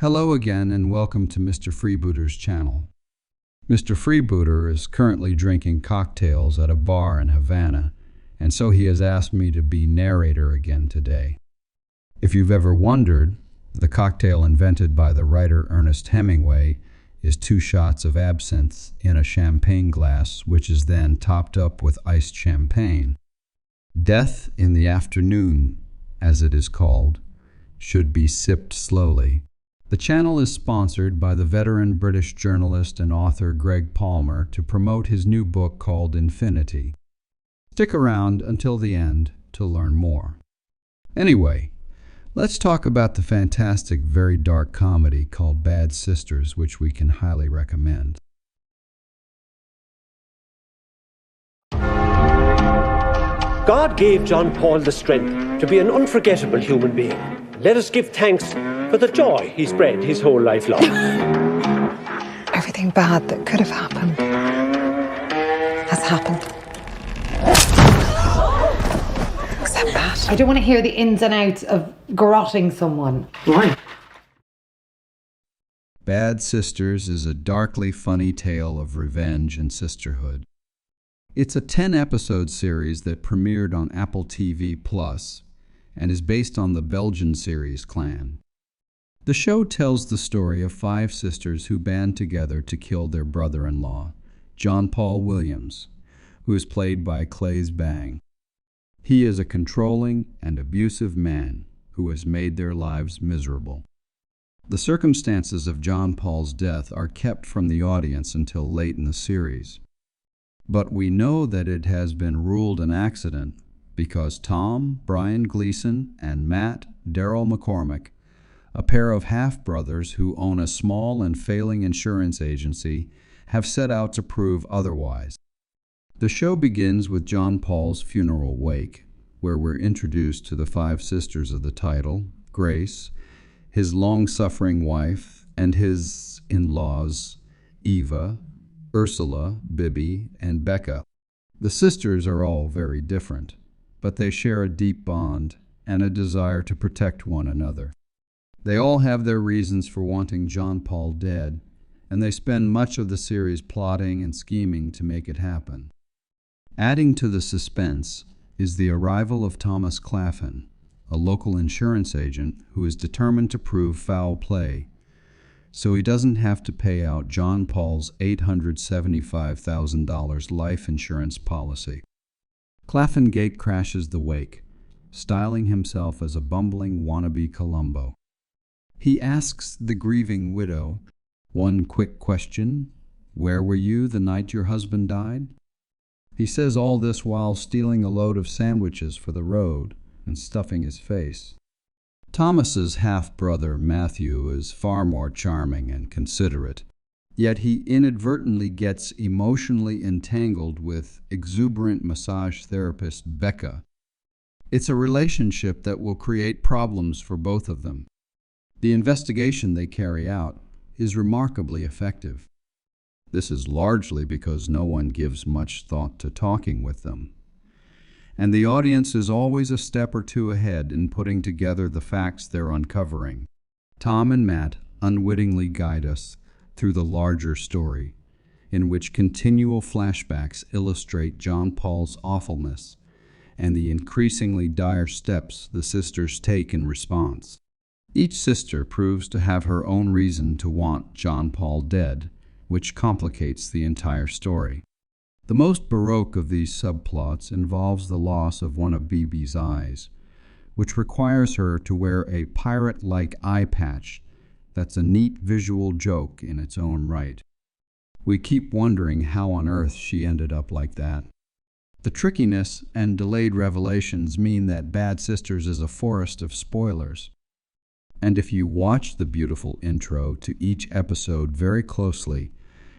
Hello again and welcome to Mr. Freebooter's channel. Mr. Freebooter is currently drinking cocktails at a bar in Havana, and so he has asked me to be narrator again today. If you've ever wondered, the cocktail invented by the writer Ernest Hemingway is 2 shots of absinthe in a champagne glass, which is then topped up with iced champagne. Death in the afternoon, as it is called, should be sipped slowly. The channel is sponsored by the veteran British journalist and author Greg Palmer to promote his new book called Infinity. Stick around until the end to learn more. Anyway, let's talk about the fantastic, very dark comedy called Bad Sisters, which we can highly recommend. God gave John Paul the strength to be an unforgettable human being. Let us give thanks for the joy he spread his whole life long. Everything bad that could have happened has happened. Except that. I don't want to hear the ins and outs of garroting someone. Why? Bad Sisters is a darkly funny tale of revenge and sisterhood. It's a 10-episode series that premiered on Apple TV Plus and is based on the Belgian series Clan. The show tells the story of 5 sisters who band together to kill their brother-in-law, John Paul Williams, who is played by Claes Bang. He is a controlling and abusive man who has made their lives miserable. The circumstances of John Paul's death are kept from the audience until late in the series. But we know that it has been ruled an accident because Tom, Brian Gleason, and Matt, Daryl McCormick, a pair of half-brothers who own a small and failing insurance agency, have set out to prove otherwise. The show begins with John Paul's funeral wake, where we're introduced to the 5 sisters of the title, Grace, his long-suffering wife, and his in-laws, Eva, Ursula, Bibi, and Becca. The sisters are all very different, but they share a deep bond and a desire to protect one another. They all have their reasons for wanting John Paul dead, and they spend much of the series plotting and scheming to make it happen. Adding to the suspense is the arrival of Thomas Claflin, a local insurance agent who is determined to prove foul play, so he doesn't have to pay out John Paul's $875,000 life insurance policy. Claflin gate crashes the wake, styling himself as a bumbling wannabe Columbo. He asks the grieving widow, "One quick question, where were you the night your husband died?" He says all this while stealing a load of sandwiches for the road and stuffing his face. Thomas's half-brother, Matthew, is far more charming and considerate, yet he inadvertently gets emotionally entangled with exuberant massage therapist Becca. It's a relationship that will create problems for both of them. The investigation they carry out is remarkably effective. This is largely because no one gives much thought to talking with them. And the audience is always a step or two ahead in putting together the facts they're uncovering. Tom and Matt unwittingly guide us through the larger story, in which continual flashbacks illustrate John Paul's awfulness and the increasingly dire steps the sisters take in response. Each sister proves to have her own reason to want John Paul dead, which complicates the entire story. The most baroque of these subplots involves the loss of one of Bibi's eyes, which requires her to wear a pirate-like eye patch that's a neat visual joke in its own right. We keep wondering how on earth she ended up like that. The trickiness and delayed revelations mean that Bad Sisters is a forest of spoilers. And if you watch the beautiful intro to each episode very closely,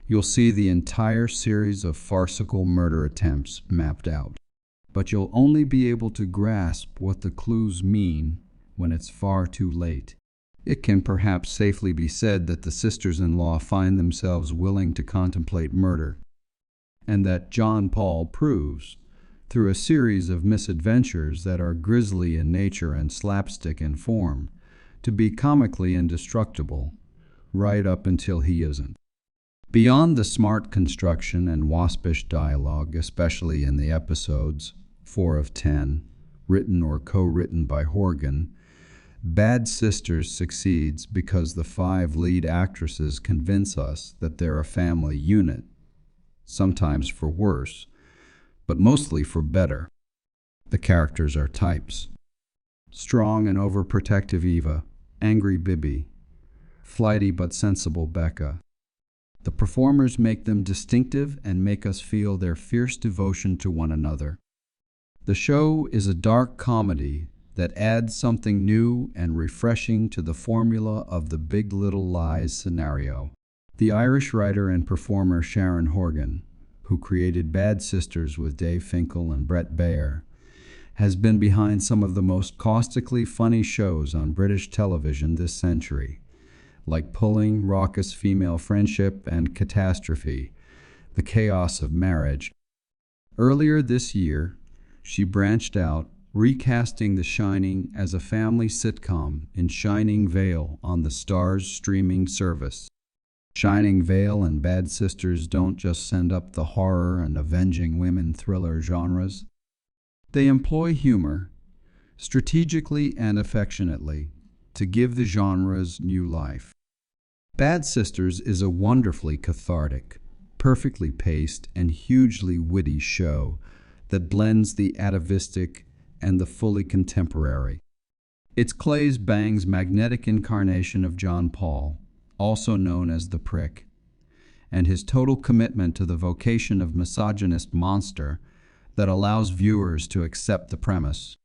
you'll see the entire series of farcical murder attempts mapped out. But you'll only be able to grasp what the clues mean when it's far too late. It can perhaps safely be said that the sisters-in-law find themselves willing to contemplate murder, and that John Paul proves, through a series of misadventures that are grisly in nature and slapstick in form, to be comically indestructible, right up until he isn't. Beyond the smart construction and waspish dialogue, especially in the episodes 4 of 10, written or co-written by Horgan, Bad Sisters succeeds because the 5 lead actresses convince us that they're a family unit, sometimes for worse, but mostly for better. The characters are types. Strong and overprotective Eva, angry Bibi, flighty but sensible Becca. The performers make them distinctive and make us feel their fierce devotion to one another. The show is a dark comedy that adds something new and refreshing to the formula of the Big Little Lies scenario. The Irish writer and performer Sharon Horgan, who created Bad Sisters with Dave Finkel and Brett Baer, has been behind some of the most caustically funny shows on British television this century, like Pulling, Raucous Female Friendship, and Catastrophe, The Chaos of Marriage. Earlier this year, she branched out, recasting The Shining as a family sitcom in Shining Vale on the Starz streaming service. Shining Vale and Bad Sisters don't just send up the horror and avenging women thriller genres. They employ humor, strategically and affectionately, to give the genres new life. Bad Sisters is a wonderfully cathartic, perfectly paced, and hugely witty show that blends the atavistic and the fully contemporary. It's Claes Bang's magnetic incarnation of John Paul, also known as the Prick, and his total commitment to the vocation of misogynist monster that allows viewers to accept the premise.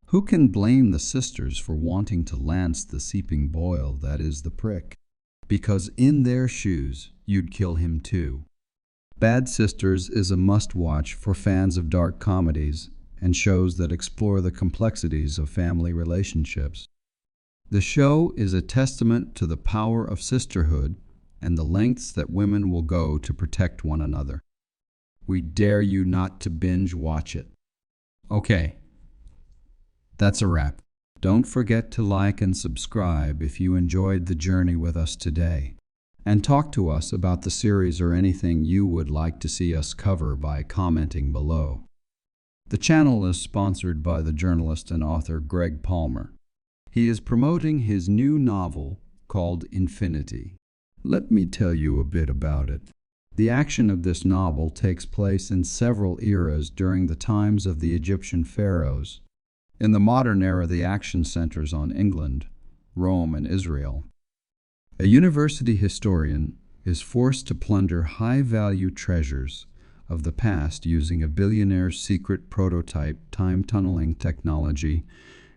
Who can blame the sisters for wanting to lance the seeping boil that is the Prick? Because in their shoes, you'd kill him too. Bad Sisters is a must-watch for fans of dark comedies and shows that explore the complexities of family relationships. The show is a testament to the power of sisterhood and the lengths that women will go to protect one another. We dare you not to binge watch it. Okay, that's a wrap. Don't forget to like and subscribe if you enjoyed the journey with us today. And talk to us about the series or anything you would like to see us cover by commenting below. The channel is sponsored by the journalist and author Greg Palmer. He is promoting his new novel called Infinity. Let me tell you a bit about it. The action of this novel takes place in several eras during the times of the Egyptian pharaohs. In the modern era, the action centers on England, Rome, and Israel. A university historian is forced to plunder high-value treasures of the past using a billionaire's secret prototype time-tunneling technology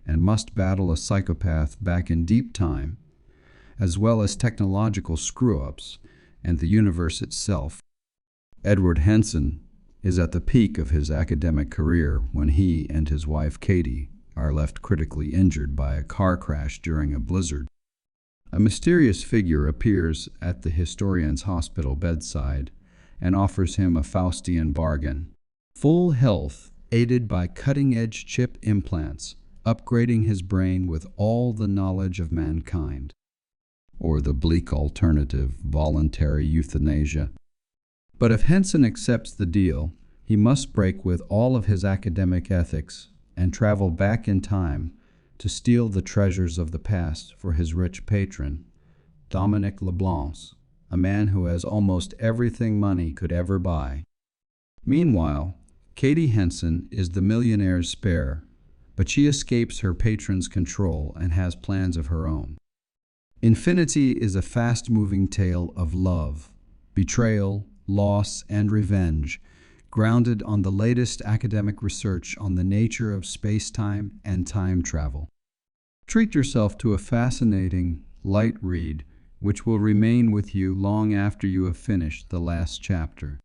and must battle a psychopath back in deep time, as well as technological screw-ups and the universe itself. Edward Henson is at the peak of his academic career when he and his wife Katie are left critically injured by a car crash during a blizzard. A mysterious figure appears at the historian's hospital bedside and offers him a Faustian bargain. Full health aided by cutting-edge chip implants, upgrading his brain with all the knowledge of mankind. Or the bleak alternative, voluntary euthanasia. But if Henson accepts the deal, he must break with all of his academic ethics and travel back in time to steal the treasures of the past for his rich patron, Dominique Leblanc, a man who has almost everything money could ever buy. Meanwhile, Katie Henson is the millionaire's spare, but she escapes her patron's control and has plans of her own. Infinity is a fast-moving tale of love, betrayal, loss, and revenge, grounded on the latest academic research on the nature of space-time and time travel. Treat yourself to a fascinating, light read which will remain with you long after you have finished the last chapter.